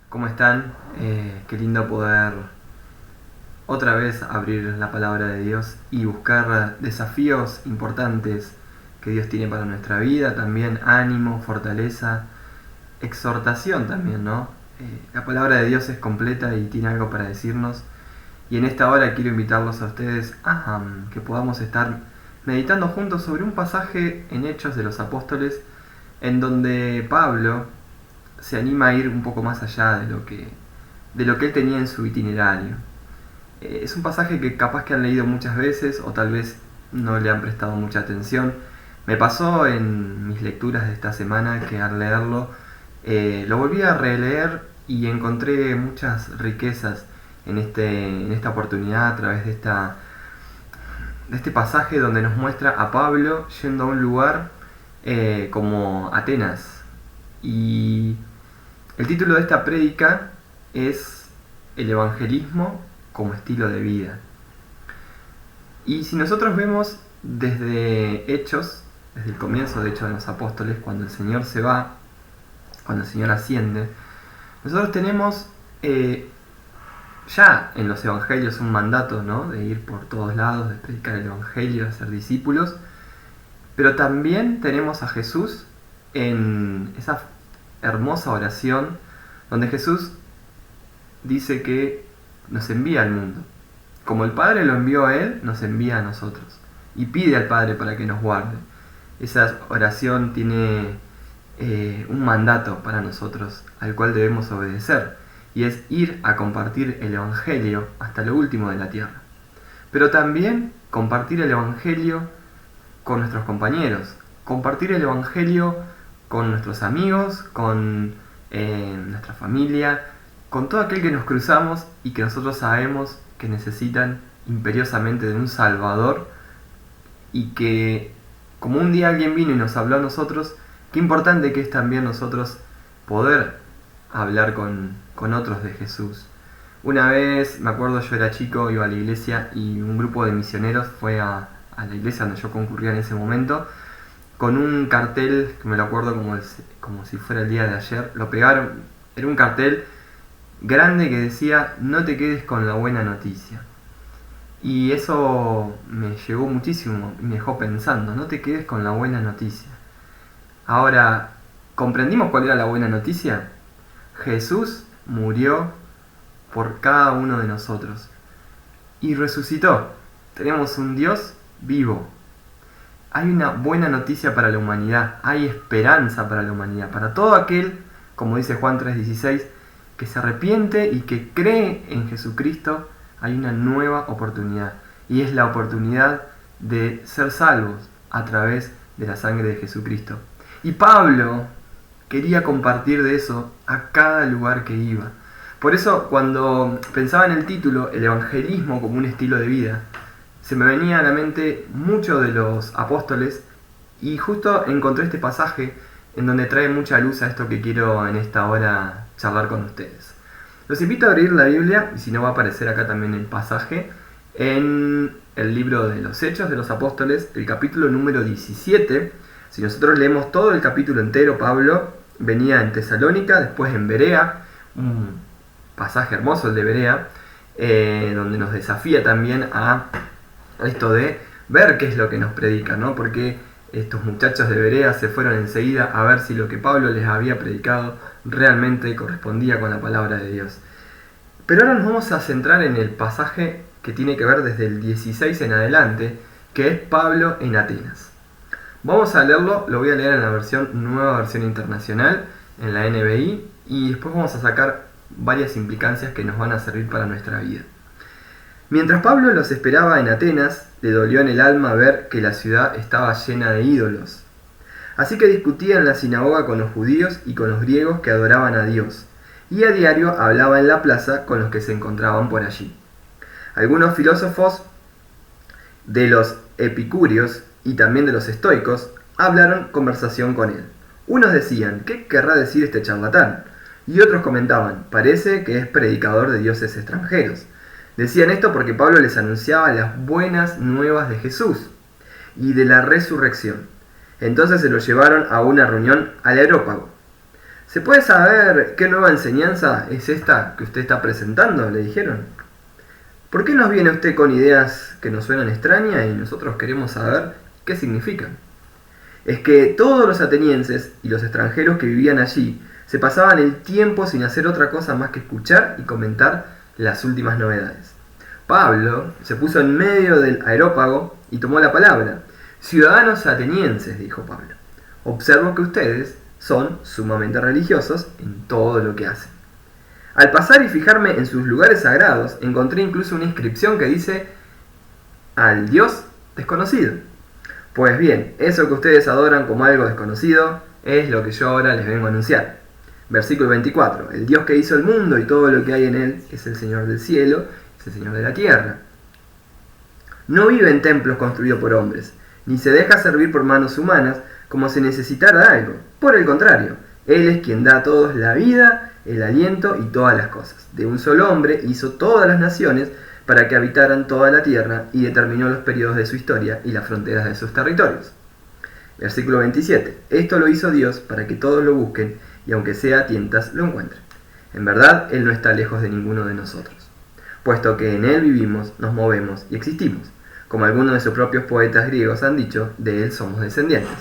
¿Cómo están? Qué lindo poder otra vez abrir la palabra de Dios y buscar desafíos importantes que Dios tiene para nuestra vida, también ánimo, fortaleza, exhortación también, ¿no? La palabra de Dios es completa y tiene algo para decirnos, y en esta hora quiero invitarlos a ustedes a que podamos estar meditando juntos sobre un pasaje en Hechos de los Apóstoles en donde Pablo se anima a ir un poco más allá de lo que él tenía en su itinerario. Es un pasaje que capaz que han leído muchas veces o tal vez no le han prestado mucha atención. Me pasó en mis lecturas de esta semana que al leerlo lo volví a releer y encontré muchas riquezas en esta oportunidad a través de este pasaje donde nos muestra a Pablo yendo a un lugar como Atenas. Y el título de esta prédica es El evangelismo como estilo de vida. Y si nosotros vemos desde Hechos, desde el comienzo de Hechos de los Apóstoles, cuando el Señor se va, cuando el Señor asciende, nosotros tenemos ya en los evangelios un mandato, ¿no?, de ir por todos lados, de predicar el evangelio, de ser discípulos, pero también tenemos a Jesús en esa hermosa oración donde Jesús dice que nos envía al mundo. Como el Padre lo envió a Él, nos envía a nosotros. Y pide al Padre para que nos guarde. Esa oración tiene un mandato para nosotros al cual debemos obedecer. Y es ir a compartir el Evangelio hasta lo último de la tierra. Pero también compartir el Evangelio con nuestros compañeros. Compartir el Evangelio con nuestros amigos, con nuestra familia, con todo aquel que nos cruzamos y que nosotros sabemos que necesitan imperiosamente de un Salvador, y que como un día alguien vino y nos habló a nosotros, qué importante que es también nosotros poder hablar con otros de Jesús. Una vez, me acuerdo, yo era chico, iba a la iglesia y un grupo de misioneros fue a la iglesia donde yo concurría en ese momento, con un cartel, que me lo acuerdo como si fuera el día de ayer, lo pegaron, era un cartel grande que decía: no te quedes con la buena noticia. Y eso me llegó muchísimo y me dejó pensando: no te quedes con la buena noticia. Ahora, ¿comprendimos cuál era la buena noticia? Jesús murió por cada uno de nosotros y resucitó. Tenemos un Dios vivo. Hay una buena noticia para la humanidad, hay esperanza para la humanidad, para todo aquel, como dice Juan 3:16, que se arrepiente y que cree en Jesucristo. Hay una nueva oportunidad, y es la oportunidad de ser salvos a través de la sangre de Jesucristo. Y Pablo quería compartir de eso a cada lugar que iba. Por eso, cuando pensaba en el título, el evangelismo como un estilo de vida, se me venía a la mente mucho de los apóstoles, y justo encontré este pasaje en donde trae mucha luz a esto que quiero en esta hora charlar con ustedes. Los invito a abrir la Biblia, y si no va a aparecer acá también el pasaje, en el libro de los Hechos de los Apóstoles, el capítulo número 17. Si nosotros leemos todo el capítulo entero, Pablo venía en Tesalónica, después en Berea, un pasaje hermoso el de Berea, donde nos desafía también a esto de ver qué es lo que nos predica, ¿no? Porque estos muchachos de Berea se fueron enseguida a ver si lo que Pablo les había predicado realmente correspondía con la palabra de Dios. Pero ahora nos vamos a centrar en el pasaje que tiene que ver desde el 16 en adelante, que es Pablo en Atenas. Vamos a leerlo, lo voy a leer en la nueva versión internacional, en la NBI, y después vamos a sacar varias implicancias que nos van a servir para nuestra vida. Mientras Pablo los esperaba en Atenas, le dolió en el alma ver que la ciudad estaba llena de ídolos. Así que discutía en la sinagoga con los judíos y con los griegos que adoraban a Dios, y a diario hablaba en la plaza con los que se encontraban por allí. Algunos filósofos de los epicúreos y también de los estoicos hablaron conversación con él. Unos decían: ¿qué querrá decir este charlatán? Y otros comentaban: parece que es predicador de dioses extranjeros. Decían esto porque Pablo les anunciaba las buenas nuevas de Jesús y de la resurrección. Entonces se lo llevaron a una reunión al Areópago. ¿Se puede saber qué nueva enseñanza es esta que usted está presentando?, le dijeron. ¿Por qué nos viene usted con ideas que nos suenan extrañas y nosotros queremos saber qué significan? Es que todos los atenienses y los extranjeros que vivían allí se pasaban el tiempo sin hacer otra cosa más que escuchar y comentar las últimas novedades. Pablo se puso en medio del areópago y tomó la palabra. Ciudadanos atenienses, dijo Pablo, observo que ustedes son sumamente religiosos en todo lo que hacen. Al pasar y fijarme en sus lugares sagrados, encontré incluso una inscripción que dice al Dios desconocido. Pues bien, eso que ustedes adoran como algo desconocido es lo que yo ahora les vengo a anunciar. Versículo 24. El Dios que hizo el mundo y todo lo que hay en él es el Señor del cielo, es el Señor de la tierra. No vive en templos construidos por hombres, ni se deja servir por manos humanas como si necesitara algo. Por el contrario, Él es quien da a todos la vida, el aliento y todas las cosas. De un solo hombre hizo todas las naciones para que habitaran toda la tierra y determinó los periodos de su historia y las fronteras de sus territorios. Versículo 27. Esto lo hizo Dios para que todos lo busquen y aunque sea a tientas lo encuentren. En verdad, Él no está lejos de ninguno de nosotros, puesto que en Él vivimos, nos movemos y existimos. Como algunos de sus propios poetas griegos han dicho, de Él somos descendientes.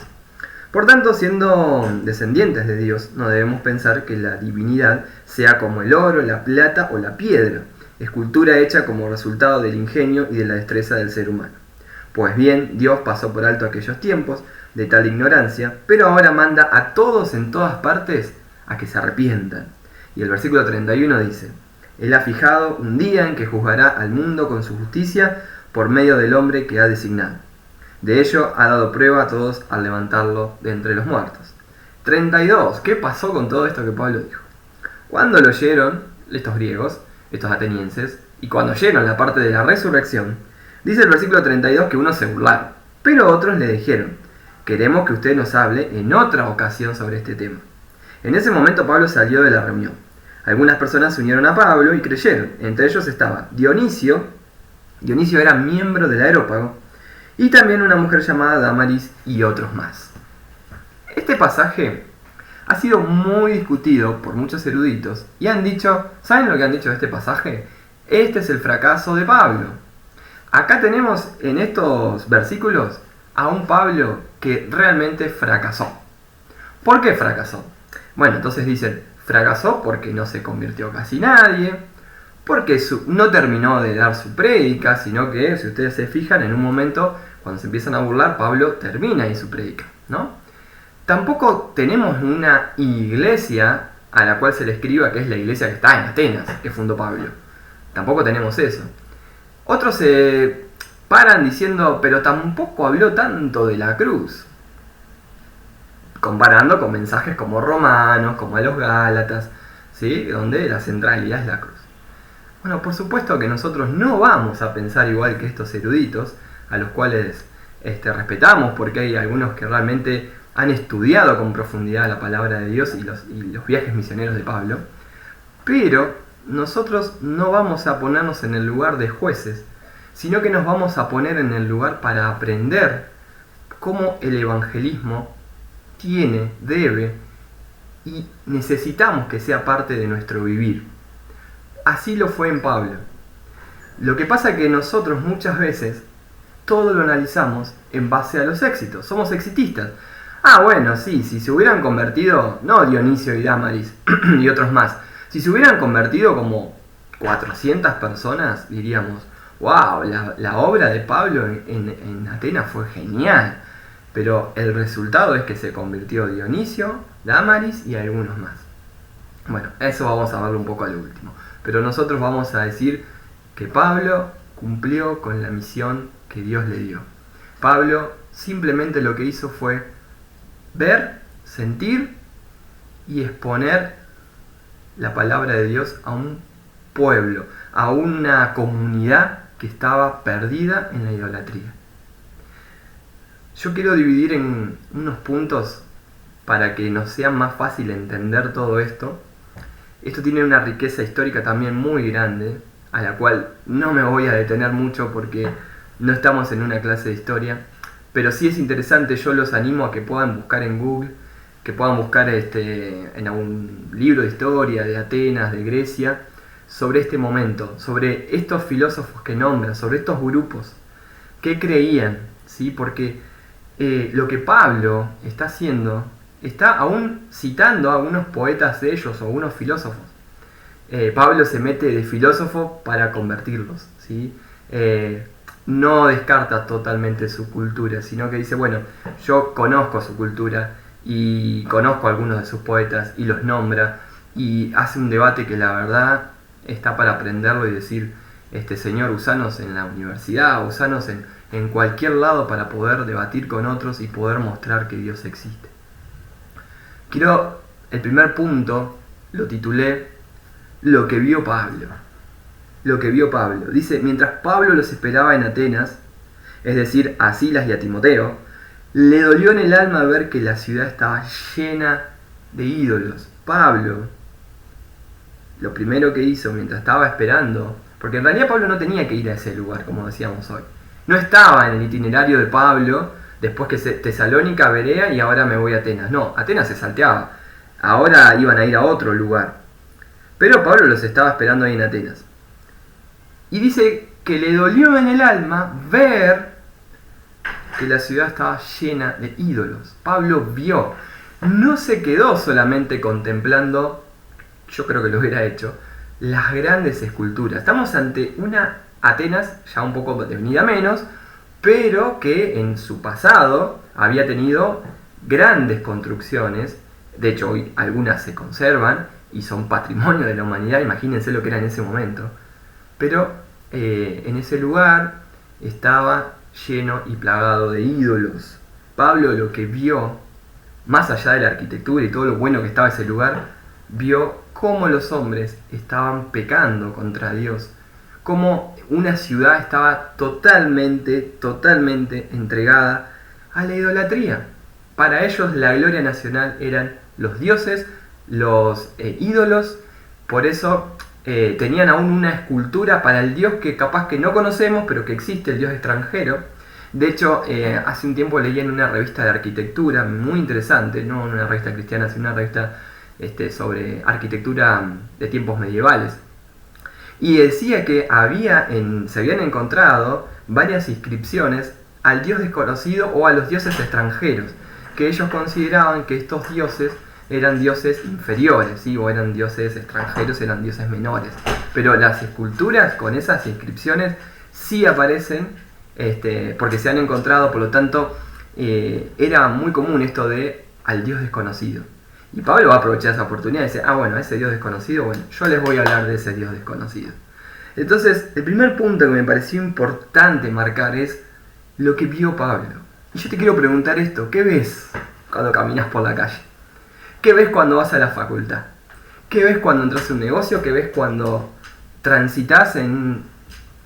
Por tanto, siendo descendientes de Dios, no debemos pensar que la divinidad sea como el oro, la plata o la piedra, escultura hecha como resultado del ingenio y de la destreza del ser humano. Pues bien, Dios pasó por alto aquellos tiempos de tal ignorancia, pero ahora manda a todos en todas partes a que se arrepientan. Y el versículo 31 dice, Él ha fijado un día en que juzgará al mundo con su justicia por medio del hombre que ha designado. De ello ha dado prueba a todos al levantarlo de entre los muertos. 32. ¿Qué pasó con todo esto que Pablo dijo? Cuando lo oyeron estos griegos, estos atenienses, y cuando oyeron la parte de la resurrección, dice el versículo 32 que unos se burlaron, pero otros le dijeron, queremos que usted nos hable en otra ocasión sobre este tema. En ese momento Pablo salió de la reunión. Algunas personas se unieron a Pablo y creyeron. Entre ellos estaba Dionisio era miembro del Areópago, y también una mujer llamada Dámaris y otros más. Este pasaje ha sido muy discutido por muchos eruditos y han dicho, ¿saben lo que han dicho de este pasaje? Este es el fracaso de Pablo. Acá tenemos en estos versículos a un Pablo que realmente fracasó. ¿Por qué fracasó? Bueno, entonces dicen, fracasó porque no se convirtió casi nadie, porque no terminó de dar su prédica, sino que, si ustedes se fijan, en un momento, cuando se empiezan a burlar, Pablo termina ahí su prédica, ¿no? Tampoco tenemos una iglesia a la cual se le escriba que es la iglesia que está en Atenas, que fundó Pablo. Tampoco tenemos eso. Otros se paran diciendo, pero tampoco habló tanto de la cruz, comparando con mensajes como Romanos, como a los Gálatas, ¿sí? Donde la centralidad es la cruz. Bueno, por supuesto que nosotros no vamos a pensar igual que estos eruditos, a los cuales respetamos, porque hay algunos que realmente han estudiado con profundidad la palabra de Dios y los viajes misioneros de Pablo, pero nosotros no vamos a ponernos en el lugar de jueces, sino que nos vamos a poner en el lugar para aprender cómo el evangelismo debe y necesitamos que sea parte de nuestro vivir. Así lo fue en Pablo. Lo que pasa es que nosotros muchas veces todo lo analizamos en base a los éxitos. Somos exitistas. Ah, bueno, sí, si se hubieran convertido, no Dionisio y Dámaris y otros más, si se hubieran convertido como 400 personas, diríamos, wow, la obra de Pablo en Atenas fue genial. Pero el resultado es que se convirtió Dionisio, Dámaris y algunos más. Bueno, eso vamos a verlo un poco a lo último. Pero nosotros vamos a decir que Pablo cumplió con la misión que Dios le dio. Pablo simplemente lo que hizo fue ver, sentir y exponer la palabra de Dios a un pueblo, a una comunidad que estaba perdida en la idolatría. Yo quiero dividir en unos puntos para que nos sea más fácil entender todo esto. Esto tiene una riqueza histórica también muy grande, a la cual no me voy a detener mucho porque no estamos en una clase de historia, pero sí es interesante, yo los animo a que puedan buscar en Google que puedan buscar en algún libro de historia de Atenas, de Grecia, sobre este momento, sobre estos filósofos que nombran, sobre estos grupos, qué creían, ¿sí? Porque lo que Pablo está haciendo, está aún citando a algunos poetas de ellos o a algunos filósofos. Pablo se mete de filósofo para convertirlos, ¿sí? No descarta totalmente su cultura, sino que dice, bueno, yo conozco su cultura y conozco a algunos de sus poetas y los nombra y hace un debate que la verdad está para aprenderlo y decir, señor, usanos en la universidad, usanos en cualquier lado para poder debatir con otros y poder mostrar que Dios existe. El primer punto lo titulé Lo que vio Pablo. Lo que vio Pablo. Dice, mientras Pablo los esperaba en Atenas, es decir, a Silas y a Timoteo, le dolió en el alma ver que la ciudad estaba llena de ídolos. Pablo, lo primero que hizo mientras estaba esperando, porque en realidad Pablo no tenía que ir a ese lugar, como decíamos hoy. No estaba en el itinerario de Pablo, después que Tesalónica, Berea y ahora me voy a Atenas. No, Atenas se salteaba. Ahora iban a ir a otro lugar. Pero Pablo los estaba esperando ahí en Atenas. Y dice que le dolió en el alma ver que la ciudad estaba llena de ídolos. Pablo vio. No se quedó solamente contemplando, yo creo que lo hubiera hecho, las grandes esculturas. Estamos ante una Atenas ya un poco de venida menos, pero que en su pasado había tenido grandes construcciones. De hecho, hoy algunas se conservan y son patrimonio de la humanidad. Imagínense lo que era en ese momento. Pero en ese lugar estaba lleno y plagado de ídolos. Pablo lo que vio, más allá de la arquitectura y todo lo bueno que estaba ese lugar, vio cómo los hombres estaban pecando contra Dios, cómo una ciudad estaba totalmente entregada a la idolatría. Para ellos la gloria nacional eran los dioses, los ídolos. Por eso tenían aún una escultura para el dios que capaz que no conocemos, pero que existe, el dios extranjero. De hecho, hace un tiempo leí en una revista de arquitectura muy interesante, no una revista cristiana, sino una revista sobre arquitectura de tiempos medievales. Y decía que se habían encontrado varias inscripciones al dios desconocido o a los dioses extranjeros, que ellos consideraban que estos dioses eran dioses inferiores, ¿sí? O eran dioses extranjeros, eran dioses menores. Pero las esculturas con esas inscripciones sí aparecen, porque se han encontrado, por lo tanto, era muy común esto de al dios desconocido. Y Pablo va a aprovechar esa oportunidad y dice, bueno, ese Dios desconocido, bueno, yo les voy a hablar de ese Dios desconocido. Entonces, el primer punto que me pareció importante marcar es lo que vio Pablo. Y yo te quiero preguntar esto, ¿qué ves cuando caminas por la calle? ¿Qué ves cuando vas a la facultad? ¿Qué ves cuando entras a un negocio? ¿Qué ves cuando transitas en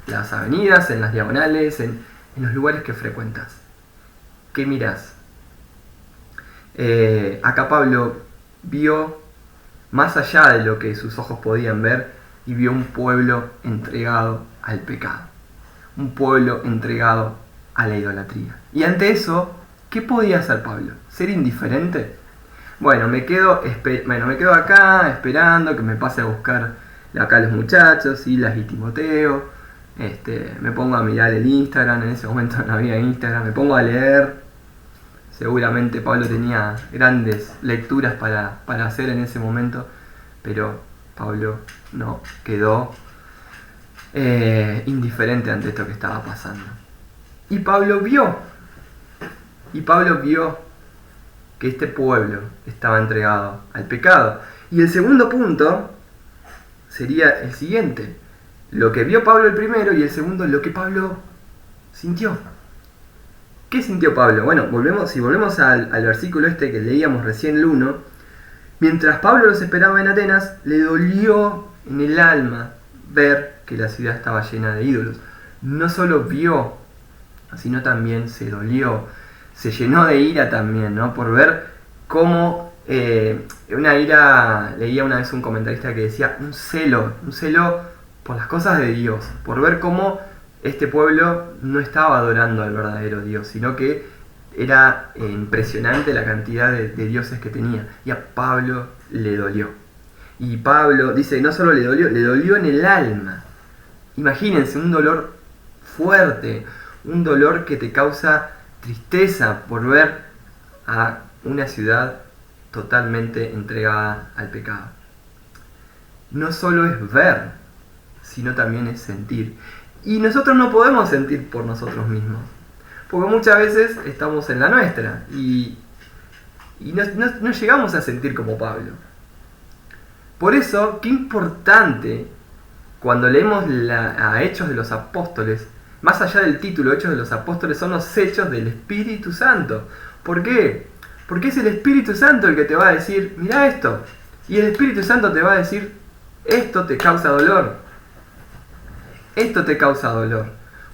las avenidas, en las diagonales, en los lugares que frecuentas? ¿Qué mirás? Acá Pablo vio más allá de lo que sus ojos podían ver y vio un pueblo entregado al pecado, un pueblo entregado a la idolatría. Y ante eso, ¿qué podía hacer Pablo? ¿Ser indiferente? Bueno, me quedo acá esperando que me pase a buscar acá los muchachos, Silas y Timoteo. Me pongo a mirar el Instagram, en ese momento no había Instagram, me pongo a leer. Seguramente Pablo tenía grandes lecturas para hacer en ese momento, pero Pablo no quedó indiferente ante esto que estaba pasando. Y Pablo vio que este pueblo estaba entregado al pecado. Y el segundo punto sería el siguiente: lo que vio Pablo el primero, y el segundo, lo que Pablo sintió. ¿Qué sintió Pablo? Bueno, si volvemos al versículo que leíamos recién, el 1, mientras Pablo los esperaba en Atenas, le dolió en el alma ver que la ciudad estaba llena de ídolos. No solo vio, sino también se dolió, se llenó de ira también, ¿no? Por ver cómo, una ira, leía una vez un comentarista que decía, un celo por las cosas de Dios, por ver cómo este pueblo no estaba adorando al verdadero Dios, sino que Era impresionante la cantidad de dioses que tenía. Y a Pablo le dolió. Y Pablo dice, no solo le dolió en el alma. Imagínense, un dolor fuerte, un dolor que te causa tristeza por ver a una ciudad totalmente entregada al pecado. No solo es ver, sino también es sentir. Y nosotros no podemos sentir por nosotros mismos, porque muchas veces estamos en la nuestra y no llegamos a sentir como Pablo. Por eso, qué importante cuando leemos a Hechos de los Apóstoles, más allá del título Hechos de los Apóstoles, son los hechos del Espíritu Santo. ¿Por qué? Porque es el Espíritu Santo el que te va a decir, mira esto. Y el Espíritu Santo te va a decir, esto te causa dolor. Esto te causa dolor.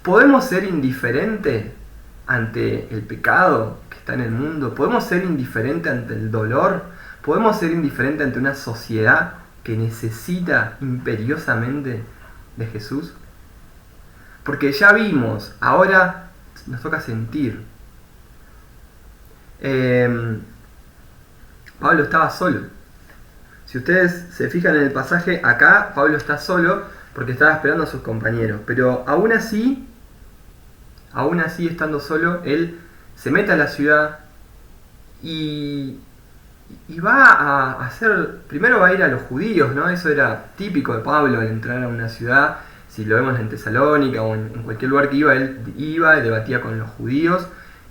¿Podemos ser indiferentes ante el pecado que está en el mundo? ¿Podemos ser indiferentes ante el dolor? ¿Podemos ser indiferentes ante una sociedad que necesita imperiosamente de Jesús? Porque ya vimos, ahora nos toca sentir. Pablo estaba solo. Si ustedes se fijan en el pasaje, acá Pablo está solo porque estaba esperando a sus compañeros. Pero aún así estando solo, él se mete a la ciudad y va a hacer, primero va a ir a los judíos, ¿no? Eso era típico de Pablo al entrar a una ciudad. Si lo vemos en Tesalónica o en cualquier lugar que iba, él iba y debatía con los judíos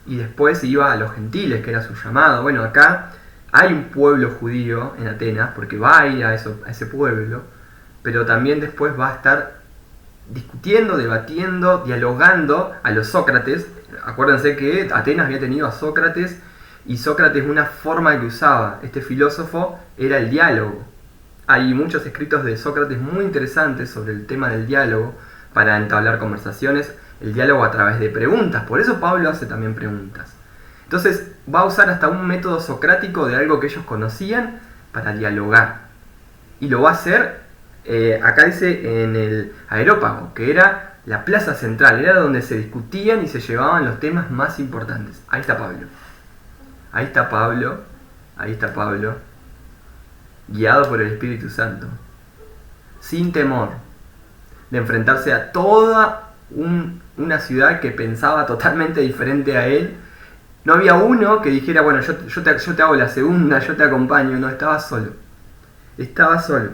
y después iba a los gentiles, que era su llamado. Bueno, acá hay un pueblo judío en Atenas, porque va a ir a ese pueblo, pero también después va a estar discutiendo, debatiendo, dialogando a los Sócrates. Acuérdense que Atenas había tenido a Sócrates, y Sócrates, una forma que usaba este filósofo era el diálogo. Hay muchos escritos de Sócrates muy interesantes sobre el tema del diálogo, para entablar conversaciones, el diálogo a través de preguntas. Por eso Pablo hace también preguntas. Entonces va a usar hasta un método socrático de algo que ellos conocían para dialogar. Y lo va a hacer, acá dice, en el Areópago, que era la plaza central, era donde se discutían y se llevaban los temas más importantes. Ahí está Pablo. Ahí está Pablo, ahí está Pablo, guiado por el Espíritu Santo, sin temor de enfrentarse a toda una ciudad que pensaba totalmente diferente a él. No había uno que dijera, bueno, yo te hago la segunda, yo te acompaño. No, estaba solo. Estaba solo.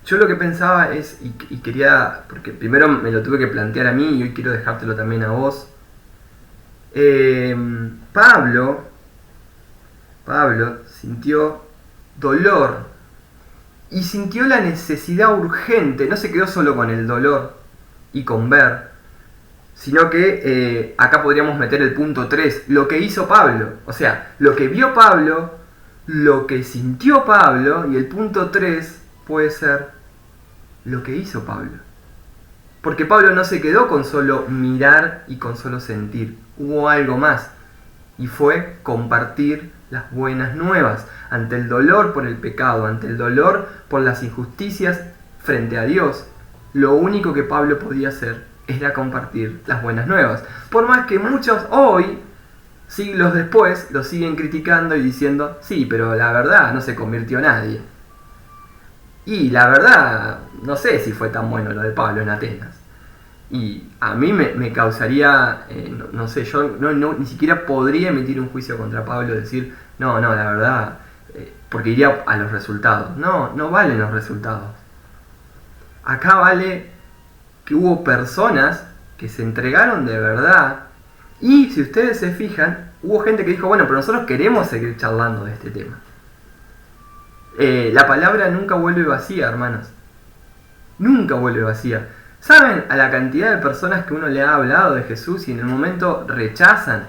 Yo lo que pensaba es, y quería, porque primero me lo tuve que plantear a mí y hoy quiero dejártelo también a vos. Pablo sintió dolor y sintió la necesidad urgente, no se quedó solo con el dolor y con ver, sino que acá podríamos meter el punto 3, lo que hizo Pablo, o sea, lo que vio Pablo, lo que sintió Pablo, y el punto 3 puede ser lo que hizo Pablo. Porque Pablo no se quedó con solo mirar y con solo sentir, hubo algo más, y fue compartir las buenas nuevas ante el dolor por el pecado, ante el dolor por las injusticias frente a Dios. Lo único que Pablo podía hacer era compartir las buenas nuevas. Por más que muchos hoy, siglos después, lo siguen criticando y diciendo, sí, pero la verdad no se convirtió nadie. Y la verdad, no sé si fue tan bueno lo de Pablo en Atenas. Y a mí me causaría, no sé, yo ni siquiera podría emitir un juicio contra Pablo y decir, no, la verdad, porque iría a los resultados. No valen los resultados. Acá vale que hubo personas que se entregaron de verdad, y si ustedes se fijan, hubo gente que dijo, bueno, pero nosotros queremos seguir charlando de este tema. La palabra nunca vuelve vacía, hermanos. Nunca vuelve vacía. ¿Saben a la cantidad de personas que uno le ha hablado de Jesús y en el momento rechazan?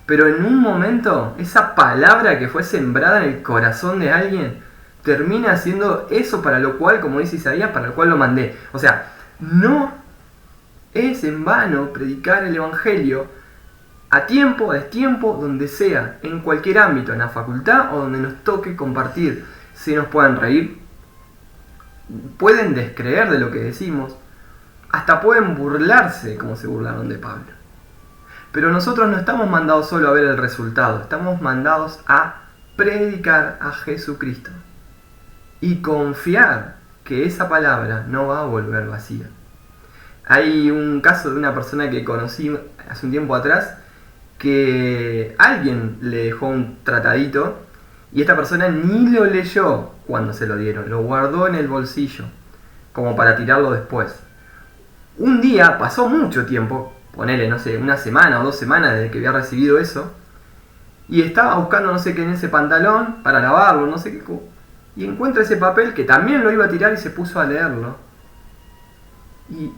Pero en un momento, esa palabra que fue sembrada en el corazón de alguien termina haciendo eso para lo cual, como dice Isaías, para lo cual lo mandé. O sea, no es en vano predicar el Evangelio a tiempo, a destiempo, donde sea, en cualquier ámbito, en la facultad o donde nos toque compartir. Se nos pueden reír, pueden descreer de lo que decimos, hasta pueden burlarse como se burlaron de Pablo. Pero nosotros no estamos mandados solo a ver el resultado, estamos mandados a predicar a Jesucristo y confiar que esa palabra no va a volver vacía. Hay un caso de una persona que conocí hace un tiempo atrás que alguien le dejó un tratadito y esta persona ni lo leyó cuando se lo dieron, lo guardó en el bolsillo como para tirarlo después. Un día, pasó mucho tiempo, ponele, no sé, una semana o 2 semanas desde que había recibido eso, y estaba buscando no sé qué en ese pantalón para lavarlo, no sé qué, y encuentra ese papel que también lo iba a tirar y se puso a leerlo. Y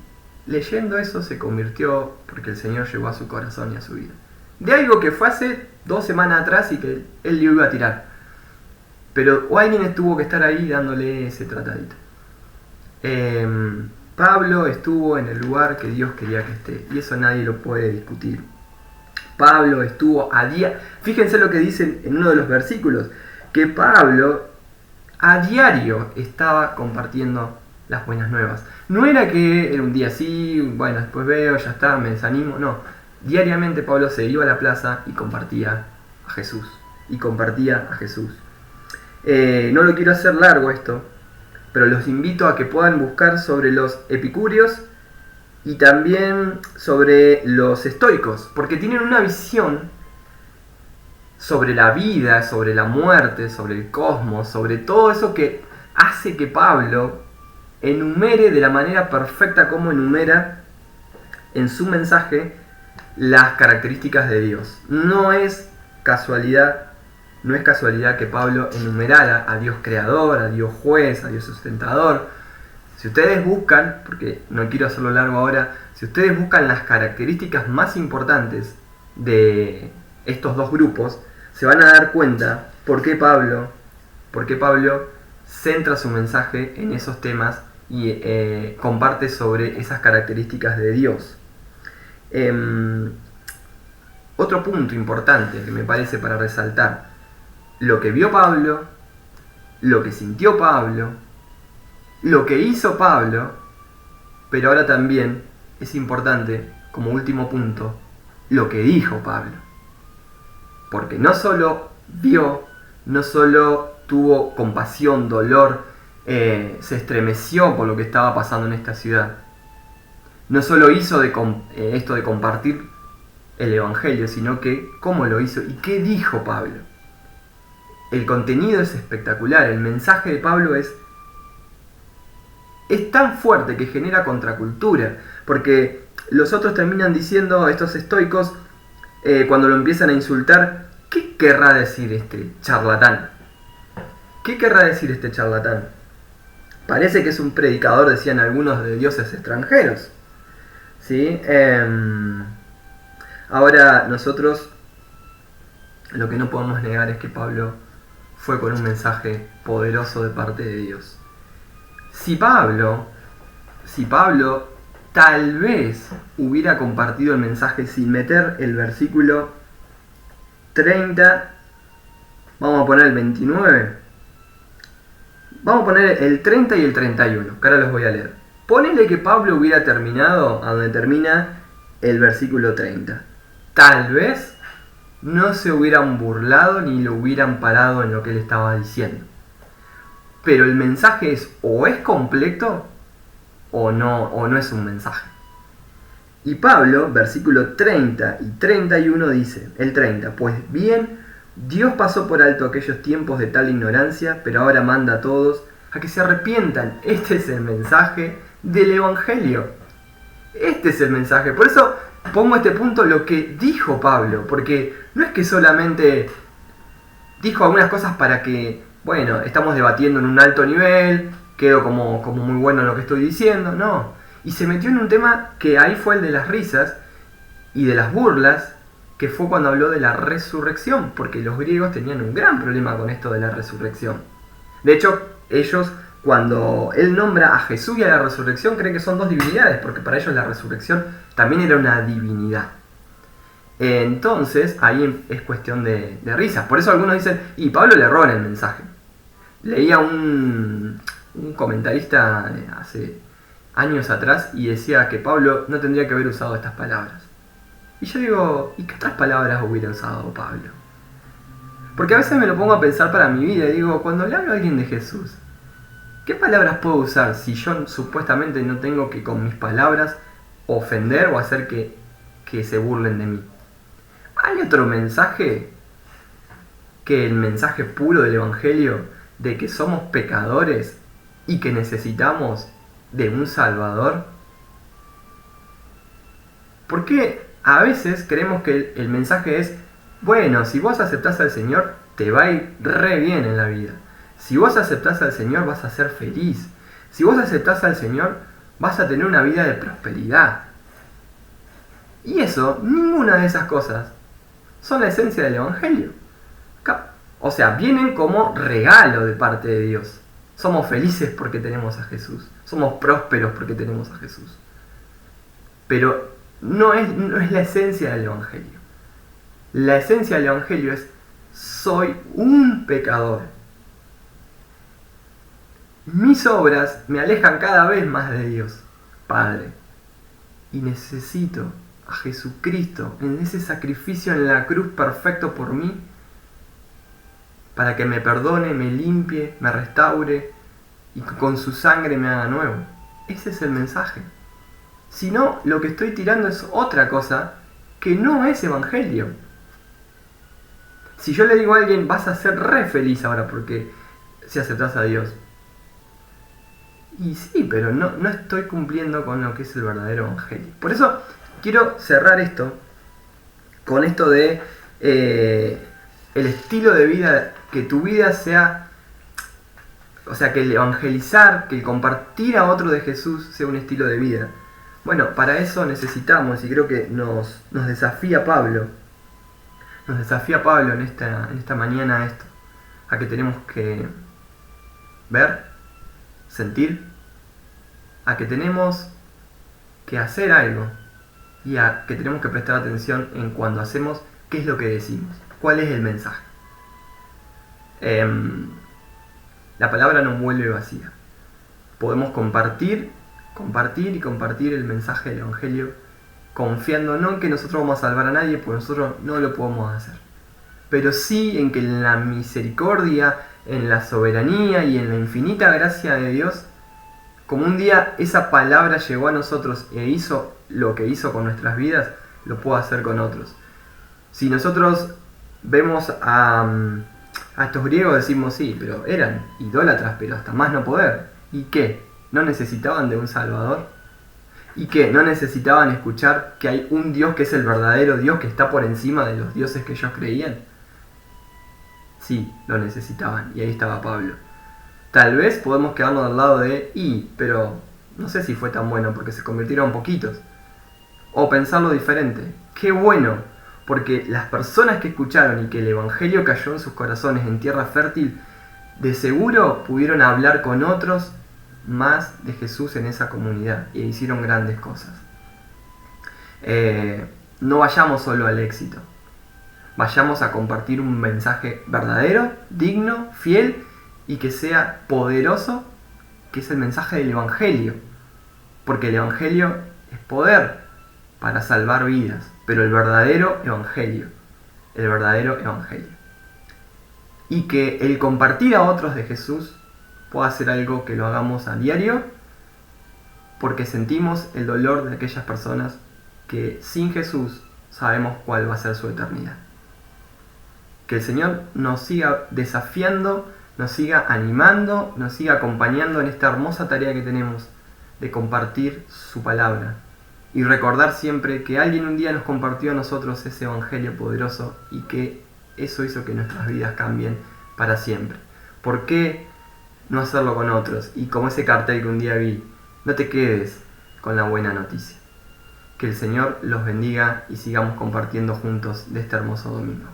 leyendo eso se convirtió, porque el Señor llegó a su corazón y a su vida. De algo que fue hace 2 semanas atrás y que él lo iba a tirar. Pero o alguien tuvo que estar ahí dándole ese tratadito. Pablo estuvo en el lugar que Dios quería que esté. Y eso nadie lo puede discutir. Pablo estuvo a día. Fíjense lo que dice en uno de los versículos. Que Pablo a diario estaba compartiendo las buenas nuevas. No era que era un día así, bueno, después veo, ya está, me desanimo. No. Diariamente Pablo se iba a la plaza y compartía a Jesús. Y compartía a Jesús. No lo quiero hacer largo esto, pero los invito a que puedan buscar sobre los epicúreos y también sobre los estoicos, porque tienen una visión sobre la vida, sobre la muerte, sobre el cosmos, sobre todo eso que hace que Pablo enumere de la manera perfecta como enumera en su mensaje las características de Dios. No es casualidad que Pablo enumerara a Dios creador, a Dios juez, a Dios sustentador. Si ustedes buscan, porque no quiero hacerlo largo ahora, si ustedes buscan las características más importantes de estos dos grupos, se van a dar cuenta por qué Pablo centra su mensaje en esos temas y comparte sobre esas características de Dios. Otro punto importante que me parece para resaltar: lo que vio Pablo, lo que sintió Pablo, lo que hizo Pablo, pero ahora también es importante, como último punto, lo que dijo Pablo. Porque no solo vio, no solo tuvo compasión, dolor, se estremeció por lo que estaba pasando en esta ciudad. No solo hizo esto de compartir el Evangelio, sino que cómo lo hizo y qué dijo Pablo. El contenido es espectacular, el mensaje de Pablo es tan fuerte que genera contracultura, porque los otros terminan diciendo, estos estoicos, cuando lo empiezan a insultar, ¿qué querrá decir este charlatán? ¿Qué querrá decir este charlatán? Parece que es un predicador, decían algunos, de dioses extranjeros. ¿Sí? Ahora, nosotros lo que no podemos negar es que Pablo fue con un mensaje poderoso de parte de Dios. Si Pablo tal vez hubiera compartido el mensaje sin meter el versículo 30, vamos a poner el 29, vamos a poner el 30 y el 31, que ahora los voy a leer. Ponele que Pablo hubiera terminado a donde termina el versículo 30. Tal vez no se hubieran burlado ni lo hubieran parado en lo que él estaba diciendo. Pero el mensaje es completo o no es un mensaje. Y Pablo, versículo 30 y 31 dice, el 30, pues bien, Dios pasó por alto aquellos tiempos de tal ignorancia, pero ahora manda a todos a que se arrepientan. Este es el mensaje del Evangelio. Este es el mensaje. Por eso pongo este punto, lo que dijo Pablo, porque no es que solamente dijo algunas cosas para que, bueno, estamos debatiendo en un alto nivel, quedo como muy bueno en lo que estoy diciendo, no. Y se metió en un tema que ahí fue el de las risas y de las burlas, que fue cuando habló de la resurrección, porque los griegos tenían un gran problema con esto de la resurrección. De hecho, ellos, cuando él nombra a Jesús y a la resurrección, creen que son dos divinidades, porque para ellos la resurrección también era una divinidad. Entonces, ahí es cuestión de risas. Por eso algunos dicen, y Pablo le erró en el mensaje. Leía un comentarista años atrás y decía que Pablo no tendría que haber usado estas palabras. Y yo digo, ¿y qué otras palabras hubiera usado Pablo? Porque a veces me lo pongo a pensar para mi vida y digo, cuando le hablo a alguien de Jesús, ¿qué palabras puedo usar si yo supuestamente no tengo que con mis palabras ofender o hacer que se burlen de mí? ¿Hay otro mensaje que el mensaje puro del Evangelio de que somos pecadores y que necesitamos de un Salvador? ¿Por qué a veces creemos que el mensaje es, bueno, si vos aceptás al Señor, te va a ir re bien en la vida? Si vos aceptás al Señor, vas a ser feliz. Si vos aceptás al Señor, vas a tener una vida de prosperidad. Y eso, ninguna de esas cosas, son la esencia del Evangelio. O sea, vienen como regalo de parte de Dios. Somos felices porque tenemos a Jesús. Somos prósperos porque tenemos a Jesús. Pero no es la esencia del Evangelio. La esencia del Evangelio es, soy un pecador. Mis obras me alejan cada vez más de Dios, Padre. Y necesito a Jesucristo en ese sacrificio en la cruz perfecto por mí, para que me perdone, me limpie, me restaure y con su sangre me haga nuevo. Ese es el mensaje. Si no, lo que estoy tirando es otra cosa que no es Evangelio. Si yo le digo a alguien, vas a ser re feliz ahora porque si aceptás a Dios. Y sí, pero no estoy cumpliendo con lo que es el verdadero Evangelio. Por eso quiero cerrar esto con esto de el estilo de vida, que tu vida sea, o sea, que el evangelizar, que el compartir a otro de Jesús sea un estilo de vida. Bueno, para eso necesitamos, y creo que nos desafía Pablo, en esta mañana esto, a que tenemos que ver, sentir, a que tenemos que hacer algo y a que tenemos que prestar atención en cuando hacemos, qué es lo que decimos, cuál es el mensaje. La palabra no vuelve vacía. Podemos compartir el mensaje del Evangelio confiando no en que nosotros vamos a salvar a nadie, porque nosotros no lo podemos hacer, pero sí en que en la misericordia, en la soberanía y en la infinita gracia de Dios, como un día esa palabra llegó a nosotros e hizo lo que hizo con nuestras vidas, lo puede hacer con otros. Si nosotros vemos a estos griegos, decimos sí, pero eran idólatras, pero hasta más no poder. ¿Y qué? ¿No necesitaban de un Salvador? ¿Y qué? ¿No necesitaban escuchar que hay un Dios que es el verdadero Dios, que está por encima de los dioses que ellos creían? Sí, lo necesitaban, y ahí estaba Pablo. Tal vez podemos quedarnos al lado de pero no sé si fue tan bueno porque se convirtieron poquitos. O pensarlo diferente. ¡Qué bueno! Porque las personas que escucharon y que el Evangelio cayó en sus corazones en tierra fértil, de seguro pudieron hablar con otros más de Jesús en esa comunidad y hicieron grandes cosas. No vayamos solo al éxito. Vayamos a compartir un mensaje verdadero, digno, fiel y que sea poderoso, que es el mensaje del Evangelio. Porque el Evangelio es poder para salvar vidas, pero el verdadero Evangelio. Y que el compartir a otros de Jesús pueda ser algo que lo hagamos a diario, porque sentimos el dolor de aquellas personas que sin Jesús sabemos cuál va a ser su eternidad. Que el Señor nos siga desafiando, nos siga animando, nos siga acompañando en esta hermosa tarea que tenemos de compartir su palabra. Y recordar siempre que alguien un día nos compartió a nosotros ese Evangelio poderoso y que eso hizo que nuestras vidas cambien para siempre. ¿Por qué no hacerlo con otros? Y como ese cartel que un día vi, no te quedes con la buena noticia. Que el Señor los bendiga y sigamos compartiendo juntos de este hermoso domingo.